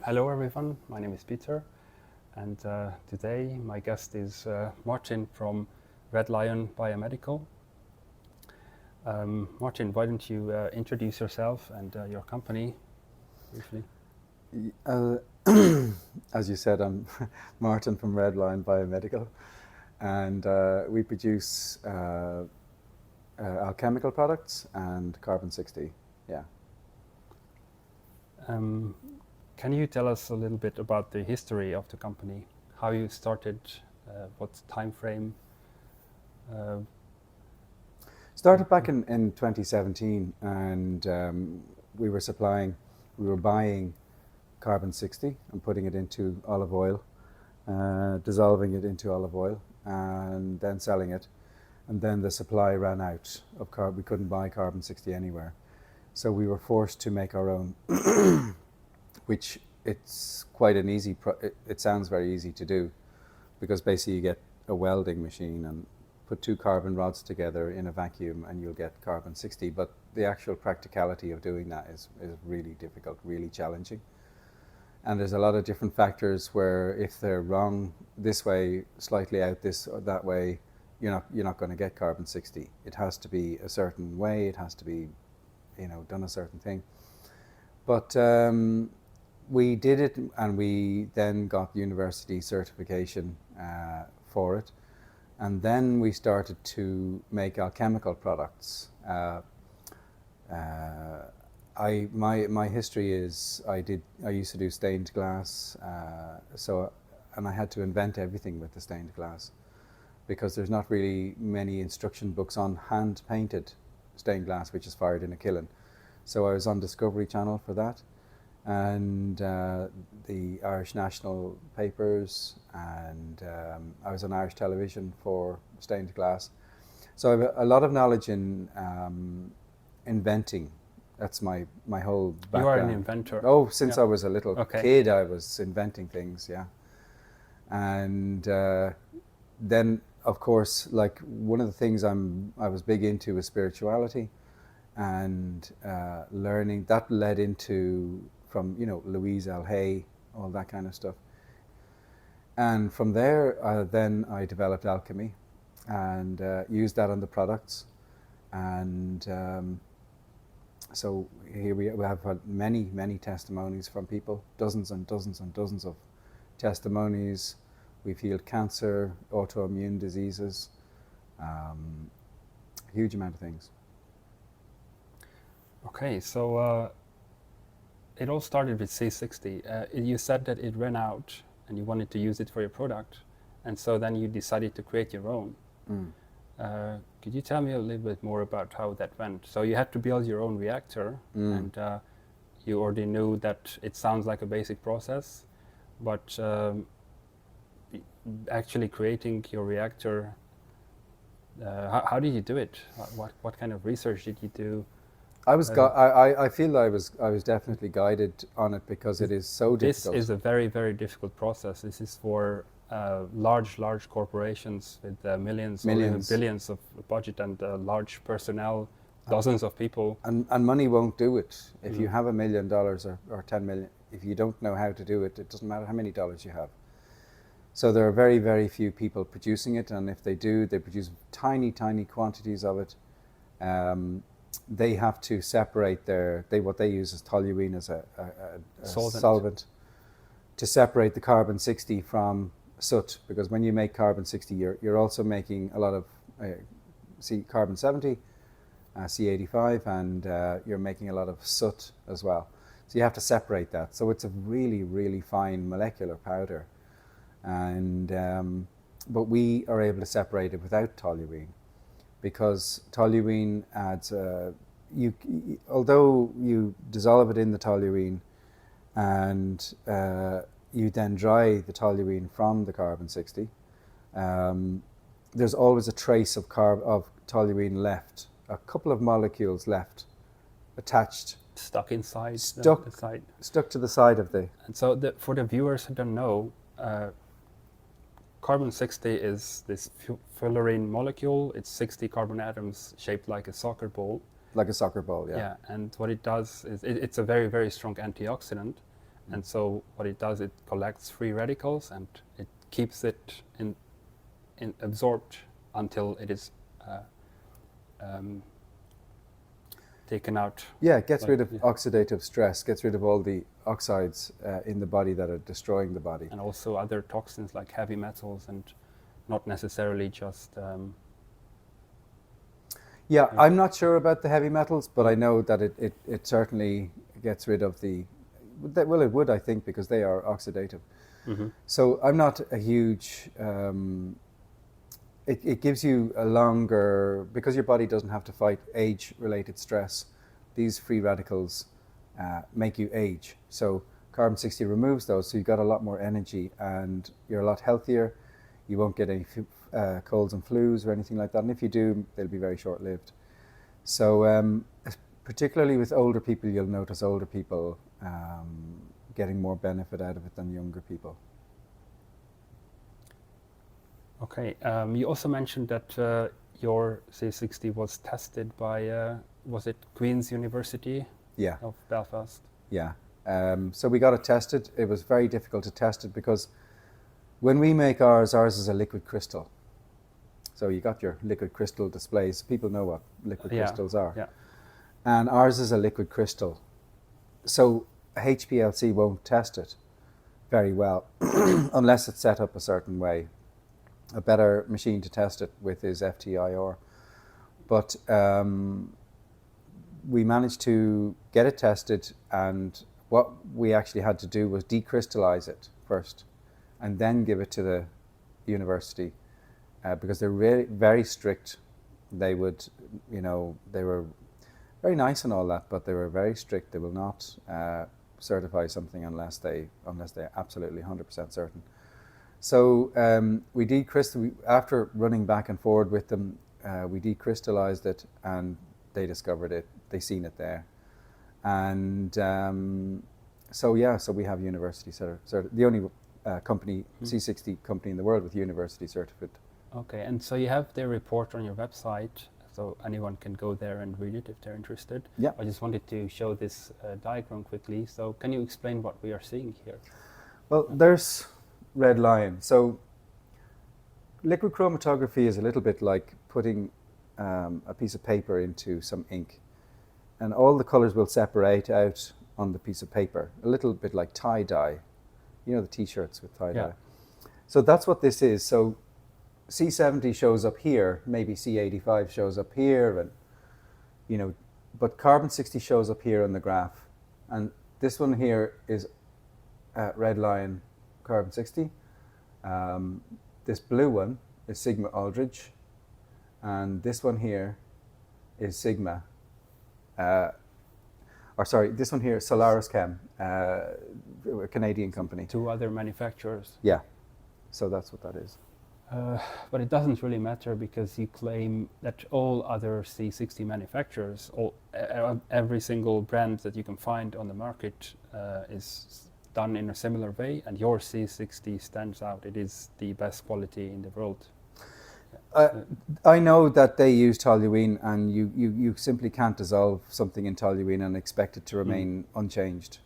Hello everyone, my name is Peter, and today my guest is Martin from Red Lion Biomedical. Martin, why don't you introduce yourself and your company briefly? As you said, I'm Martin from Red Lion Biomedical, and we produce alchemical products and carbon-60. Yeah. Can you tell us a little bit about the history of the company? How you started? What's the time frame? Started back in 2017, and we were buying carbon-60 and putting it into olive oil, dissolving it into olive oil, and then selling it. And then the supply ran out of carbon. We couldn't buy carbon-60 anywhere. So we were forced to make our own, which it's quite an easy, it sounds very easy to do, because basically you get a welding machine and put two carbon rods together in a vacuum and you'll get carbon-60. But the actual practicality of doing that is really difficult, really challenging. And there's a lot of different factors where if they're wrong this way, slightly out this or that way, you're not going to get carbon-60. It has to be a certain way, it has to be done a certain thing. But we did it, and we then got university certification for it. And then we started to make alchemical products. My history is I used to do stained glass, and I had to invent everything with the stained glass, because there's not really many instruction books on hand painted stained glass which is fired in a kiln. So I was on Discovery Channel for that, and the Irish National Papers, and I was on Irish television for stained glass. So I have a lot of knowledge in inventing. That's my whole background. You are an inventor. Oh, since I was a little kid, I was inventing things, yeah. And then, of course, like one of the things I was big into was spirituality, and learning. That led into from Louise L. Hay, all that kind of stuff. And from there, then I developed alchemy, and used that on the products. And so here we have had many testimonies from people, dozens and dozens and dozens of testimonies. We've healed cancer, autoimmune diseases, a huge amount of things. Okay, so it all started with C60. You said that it ran out and you wanted to use it for your product, and so then you decided to create your own. Could you tell me a little bit more about how that went? So you had to build your own reactor, and you already knew that it sounds like a basic process, but actually creating your reactor, how did you do it? What kind of research did you do? I feel I was definitely guided on it, because it is so difficult. This is a very, very difficult process. This is for large corporations with millions or even billions of budget and large personnel, dozens of people. And money won't do it. If you have $1 million or 10 million, if you don't know how to do it, it doesn't matter how many dollars you have. So there are very, very few people producing it, and if they do, they produce tiny quantities of it. They have to separate what they use as toluene as a solvent to separate the carbon-60 from soot, because when you make carbon-60, you're also making a lot of carbon-70, C85, and you're making a lot of soot as well. So you have to separate that. So it's a really, really fine molecular powder, and but we are able to separate it without toluene, because toluene adds although you dissolve it in the toluene and you then dry the toluene from the carbon-60, there's always a trace of toluene left, a couple of molecules left, attached. Stuck inside stuck the side. Stuck to the side of the... And so for the viewers who don't know, carbon-60 is this fullerene molecule. It's 60 carbon atoms shaped like a soccer ball. Like a soccer ball, yeah. Yeah, and what it does is it's a very, very strong antioxidant. And so what it does, it collects free radicals and it keeps it in absorbed until it is taken out. Yeah, it gets rid of oxidative stress, gets rid of all the oxides in the body that are destroying the body. And also other toxins like heavy metals, and not necessarily just... I'm not sure about the heavy metals, but I know that it certainly gets rid of the... Well, it would, I think, because they are oxidative. Mm-hmm. So I'm not a huge... It gives you a longer... Because your body doesn't have to fight age-related stress, these free radicals make you age. So carbon-60 removes those, so you've got a lot more energy and you're a lot healthier. You won't get any colds and flus or anything like that. And if you do, they'll be very short-lived. So particularly with older people, you'll notice older people getting more benefit out of it than younger people. Okay. You also mentioned that your C60 was tested by, was it Queen's University of Belfast? Yeah. So we got it tested. It was very difficult to test it because when we make ours is a liquid crystal. So you got your liquid crystal displays. People know what liquid crystals are. Yeah. And ours is a liquid crystal. So HPLC won't test it very well unless it's set up a certain way. A better machine to test it with is FTIR. But we managed to get it tested, and what we actually had to do was decrystallize it first and then give it to the university because they're really very strict. They would, they were very nice and all that, but they were very strict. They will not certify something unless they're absolutely 100% certain. So we after running back and forward with them, we decrystallized it, and they discovered it. They seen it there, and so we have university the only company C60 company in the world with university certificate. Okay, and so you have their report on your website, so anyone can go there and read it if they're interested. Yeah. I just wanted to show this diagram quickly. So can you explain what we are seeing here? Well, there's Red Lion. So liquid chromatography is a little bit like putting a piece of paper into some ink, and all the colors will separate out on the piece of paper, a little bit like tie-dye. You know the t-shirts with tie-dye. So that's what this is. So C70 shows up here, maybe C85 shows up here, and but carbon-60 shows up here on the graph, and this one here is Red Lion carbon-60. This blue one is Sigma Aldridge, and this one here is Sigma. This one here is Solaris Chem, a Canadian company. Two other manufacturers. Yeah, so that's what that is. But it doesn't really matter because you claim that all other C60 manufacturers, every single brand that you can find on the market is done in a similar way, and your C60 stands out. It is the best quality in the world. I know that they use toluene, and you simply can't dissolve something in toluene and expect it to remain unchanged.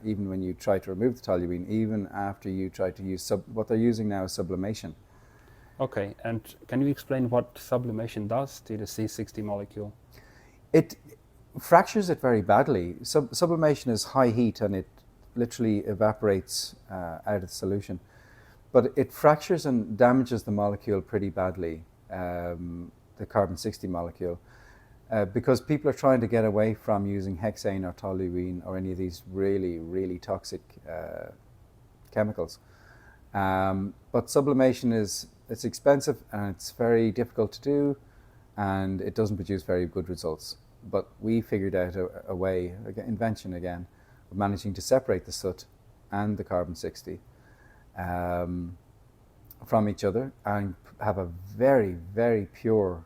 Even when you try to remove the toluene, even after you try to use what they're using now is sublimation. Okay, and can you explain what sublimation does to the C60 molecule? It fractures it very badly. Sublimation is high heat, and it literally evaporates out of the solution. But it fractures and damages the molecule pretty badly, the carbon-60 molecule, because people are trying to get away from using hexane or toluene or any of these really, really toxic chemicals. But sublimation it's expensive, and it's very difficult to do, and it doesn't produce very good results. But we figured out a way, invention again, of managing to separate the soot and the carbon-60 from each other and have a very, very pure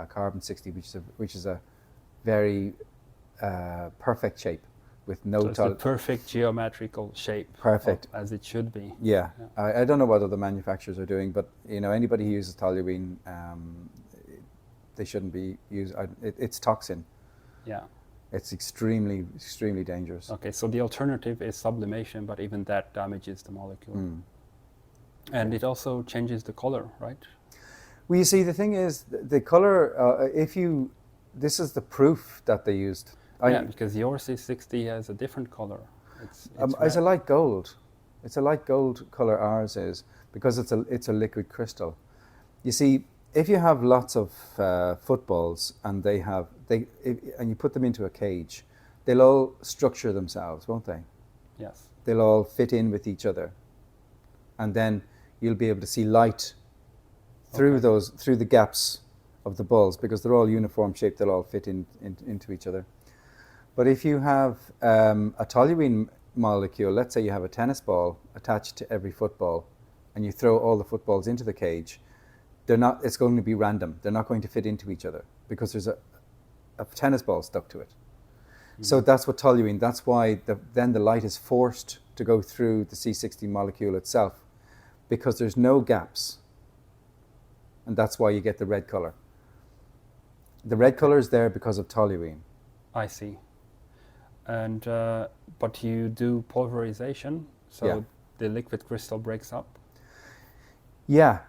carbon-60, which is a very perfect shape with no... So it's the perfect geometrical shape. Perfect. As it should be. Yeah. I don't know what other manufacturers are doing, but anybody who uses toluene, they shouldn't be using... It's toxin. Yeah. It's extremely dangerous. Okay, so the alternative is sublimation, but even that damages the molecule. And it also changes the color, right? Well, you see, the thing is, the color, this is the proof that they used. Because your C60 has a different color. It's a light gold. It's a light gold color, ours is, because it's a liquid crystal. You see, if you have lots of footballs and and you put them into a cage, they'll all structure themselves, won't they? Yes. They'll all fit in with each other, and then you'll be able to see light through through the gaps of the balls, because they're all uniform shaped. They'll all fit into each other. But if you have a toluene molecule, let's say you have a tennis ball attached to every football, and you throw all the footballs into the cage, it's going to be random. They're not going to fit into each other because there's a tennis ball stuck to it. So that's what toluene, that's why then the light is forced to go through the C60 molecule itself, because there's no gaps. And that's why you get the red color. The red color is there because of toluene. I see. And but you do pulverization, so the liquid crystal breaks up? Yeah,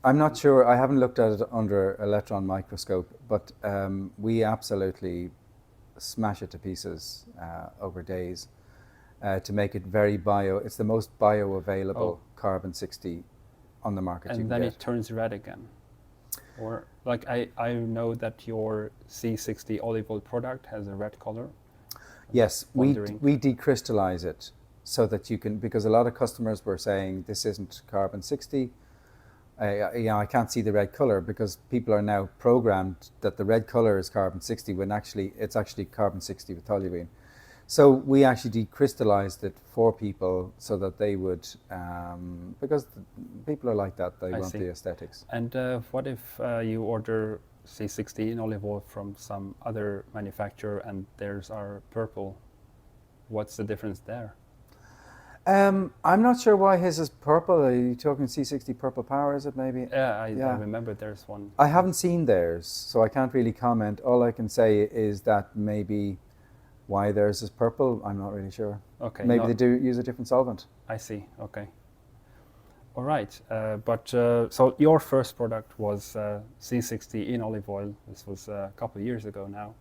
I'm not sure, I haven't looked at it under electron microscope, but we absolutely smash it to pieces over days to make it very it's the most bioavailable carbon 60 on the market. And then it turns red again? Or, like, I know that your C60 olive oil product has a red color. Yes, we decrystallize it so that you can, because a lot of customers were saying this isn't carbon 60. I can't see the red color, because people are now programmed that the red color is carbon 60 when it's actually carbon 60 with toluene. So we actually decrystallized it for people so that they would, because people are like that, they want the aesthetics. And what if you order C60 in olive oil from some other manufacturer and theirs are purple? What's the difference there? I'm not sure why his is purple. Are you talking C60 Purple Power, is it maybe? Yeah, I remember there's one. I haven't seen theirs, so I can't really comment. All I can say is that maybe why theirs is purple, I'm not really sure. Okay. Maybe they do use a different solvent. I see, okay. All right, so your first product was C60 in olive oil. This was a couple of years ago now.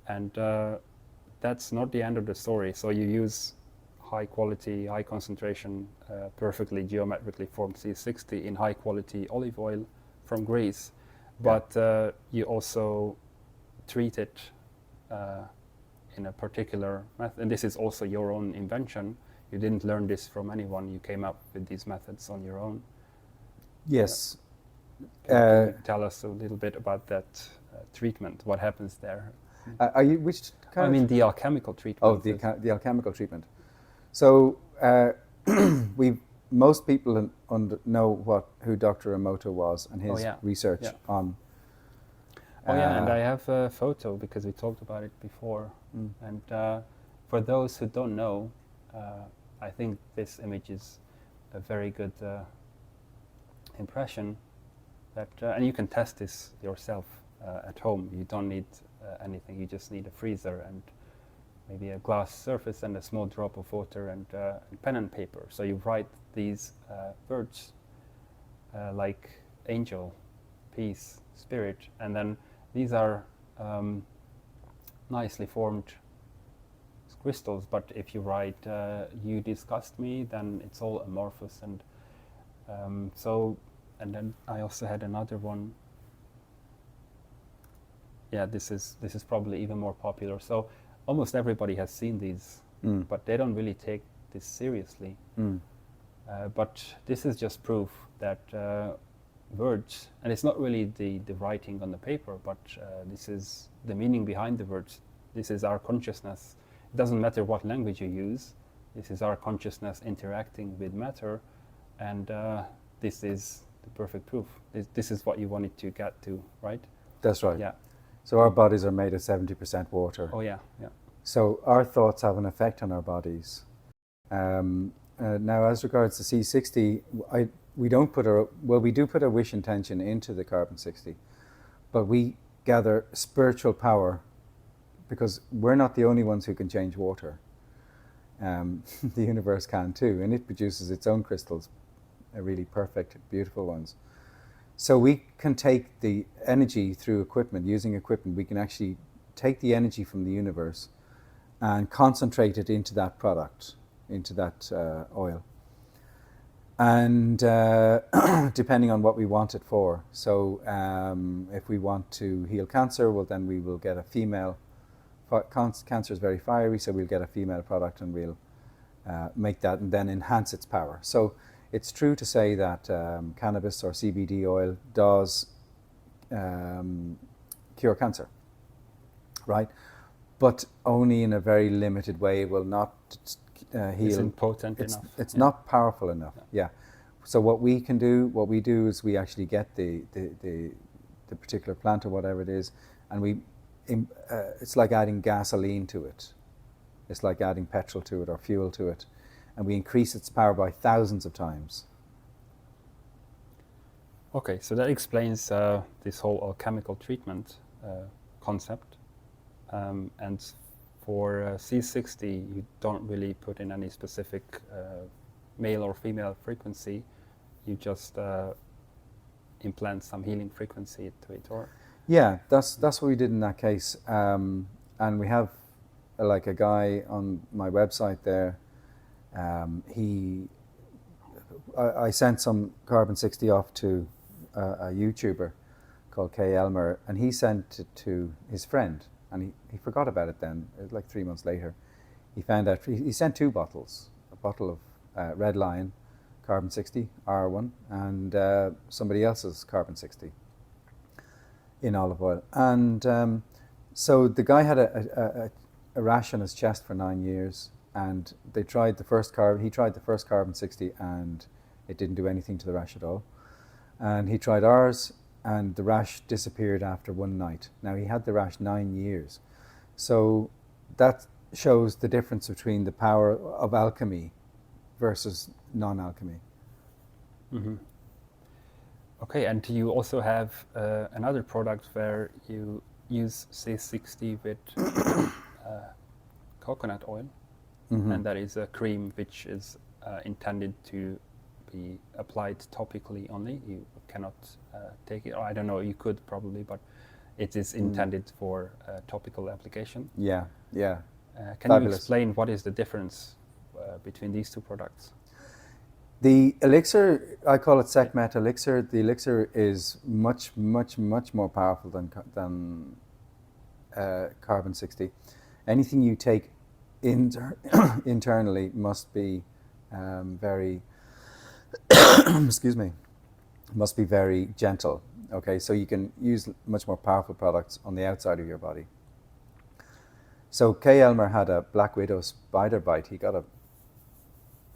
And that's not the end of the story. So you use high quality, high concentration, perfectly geometrically formed C60 in high quality olive oil from Greece. But you also treat it in a particular method. And this is also your own invention. You didn't learn this from anyone. You came up with these methods on your own. Yes. Can you tell us a little bit about that treatment? What happens there? Are you which kind? I mean the alchemical treatment. Oh, the alchemical treatment. So most people know who Dr. Emoto was and his research on. And I have a photo because we talked about it before. And for those who don't know, I think this image is a very good impression. And you can test this yourself at home. You don't need anything. You just need a freezer and maybe a glass surface and a small drop of water and pen and paper. So you write these words like angel, peace, spirit, and then these are nicely formed crystals. But if you write "you disgust me," then it's all amorphous. And and then I also had another one. Yeah, this is probably even more popular. So almost everybody has seen these, but they don't really take this seriously. But this is just proof that words, and it's not really the writing on the paper, but this is the meaning behind the words. This is our consciousness. It doesn't matter what language you use. This is our consciousness interacting with matter, and this is the perfect proof. This is what you wanted to get to, right? That's right. Yeah. So our bodies are made of 70% water. Oh yeah, yeah. So our thoughts have an effect on our bodies. Now, as regards to C60, we don't put we do put a wish intention into the carbon 60, but we gather spiritual power because we're not the only ones who can change water. The universe can too, and it produces its own crystals, really perfect, beautiful ones. So we can take the energy through equipment, using equipment, we can actually take the energy from the universe and concentrate it into that product, into that oil. And depending on what we want it for. So if we want to heal cancer, well then we will get a female. Cancer is very fiery, so we'll get a female product and we'll make that and then enhance its power. So it's true to say that cannabis or CBD oil does cure cancer, right? But only in a very limited way. It will not heal. Isn't potent enough. It's not powerful enough. Yeah. So what we do is we actually get the particular plant or whatever it is, and we. It's like adding gasoline to it. It's like adding petrol to it or fuel to it, and we increase its power by thousands of times. Okay, so that explains this whole alchemical treatment concept. And for C60, you don't really put in any specific male or female frequency. You just implant some healing frequency to it, or? Yeah, that's what we did in that case. And we have like a guy on my website there. I sent some carbon 60 off to a YouTuber called Kay Elmer, and he sent it to his friend, and he forgot about it then. It was like 3 months later. He found out, he sent 2 bottles, a bottle of Red Lion carbon 60 R1 and somebody else's carbon 60 in olive oil. And so the guy had a rash on his chest for 9 years, and he tried the first carbon 60 and it didn't do anything to the rash at all. And he tried ours, and the rash disappeared after 1 night. Now he had the rash 9 years. So that shows the difference between the power of alchemy versus non-alchemy. Mm-hmm. Okay, and you also have another product where you use C60 with coconut oil, Mm-hmm. and that is a cream which is intended to be applied topically only. You cannot take it, or I don't know, you could probably, but it is intended for topical application. Yeah, yeah. Can Fabulous. you explain what is the difference between these 2 products? The elixir, I call it Sekhmet Elixír. The elixir is much, much, much more powerful than carbon 60. Anything you take internally must be very, excuse me, must be very gentle. Okay, so you can use much more powerful products on the outside of your body. So Kay Elmer had a black widow spider bite. He got a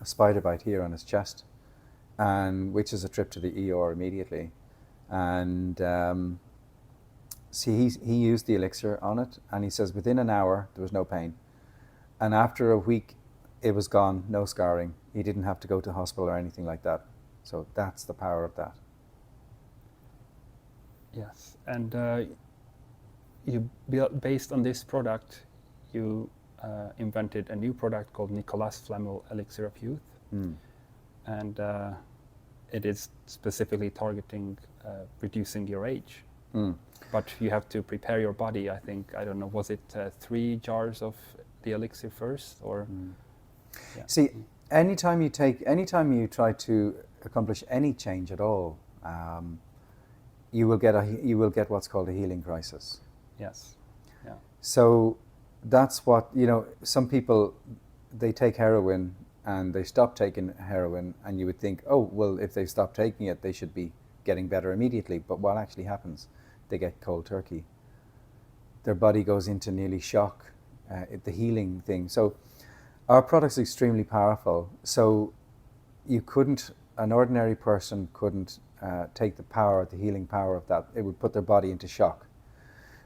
spider bite here on his chest, and which is a trip to the ER immediately. And he used the elixir on it, and he says within an hour there was no pain, and after a week it was gone, no scarring. He didn't have to go to hospital or anything like that. So that's the power of that. Yes, and based on this product, you invented a new product called Nicolas Flamel Elixir of Youth, and it is specifically targeting reducing your age. But you have to prepare your body. I think, I don't know, was it 3 jars of the elixir first, or? Yeah. See, anytime you try to accomplish any change at all, you will get what's called a healing crisis. Yes. Yeah. So that's what, some people, they take heroin and they stop taking heroin, and you would think, oh, well, if they stop taking it, they should be getting better immediately. But what actually happens, they get cold turkey. Their body goes into nearly shock, the healing thing. So our product's extremely powerful. So an ordinary person couldn't take the healing power of that. It would put their body into shock.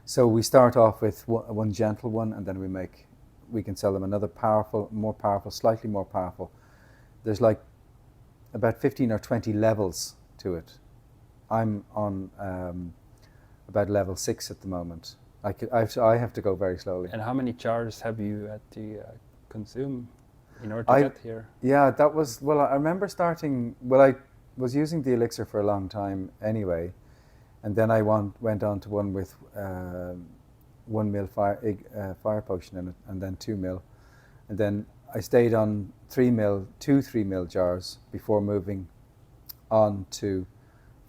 So we start off with one gentle one, and then we can sell them another powerful, more powerful, slightly more powerful. There's like about 15 or 20 levels to it. I'm on about level 6 at the moment I have to go very slowly. And how many jars have you had to consume in order to get here? Yeah, that was, well, I remember starting, well, I was using the elixir for a long time anyway, and then I went on to one with 1 mil fire potion in it, and then 2 mil, and then I stayed on 3 mil jars before moving on to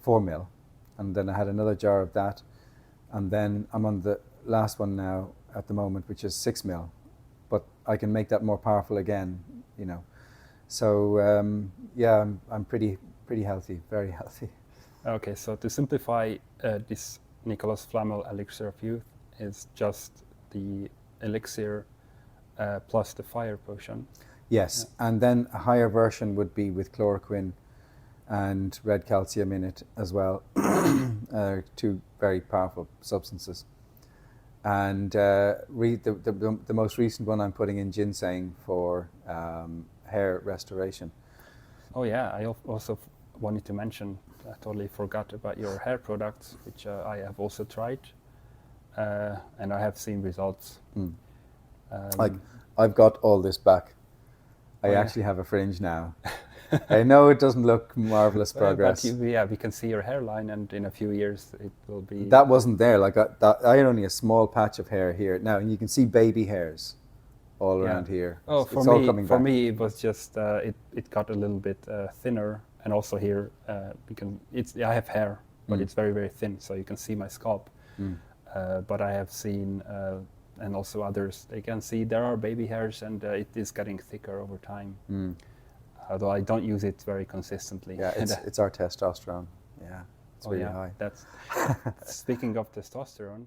4 mil, and then I had another jar of that, and then I'm on the last one now at the moment, which is 6 mil, but I can make that more powerful again, you know. So yeah, I'm pretty healthy, very healthy. Okay, so to simplify, this Nicholas Flamel Elixir of Youth is just the elixir plus the fire potion. Yes, and then a higher version would be with chloroquine and red calcium in it as well, 2 very powerful substances. And the most recent one I'm putting in ginseng for hair restoration. Oh yeah, I also wanted to mention, I totally forgot about your hair products, which I have also tried, and I have seen results. I've got all this back. I actually have a fringe now. I know it doesn't look marvelous progress. But yeah, we can see your hairline, and in a few years it will be... That wasn't there. Like I had only a small patch of hair here now, and you can see baby hairs all around here. Oh, it's all coming back. For me, it was just it got a little bit thinner, and also here I have hair, but it's very, very thin, so you can see my scalp. But I have seen, and also others, they can see there are baby hairs, and it is getting thicker over time. Although I don't use it very consistently. Yeah, it's our testosterone. Yeah, it's really high. That's speaking of testosterone.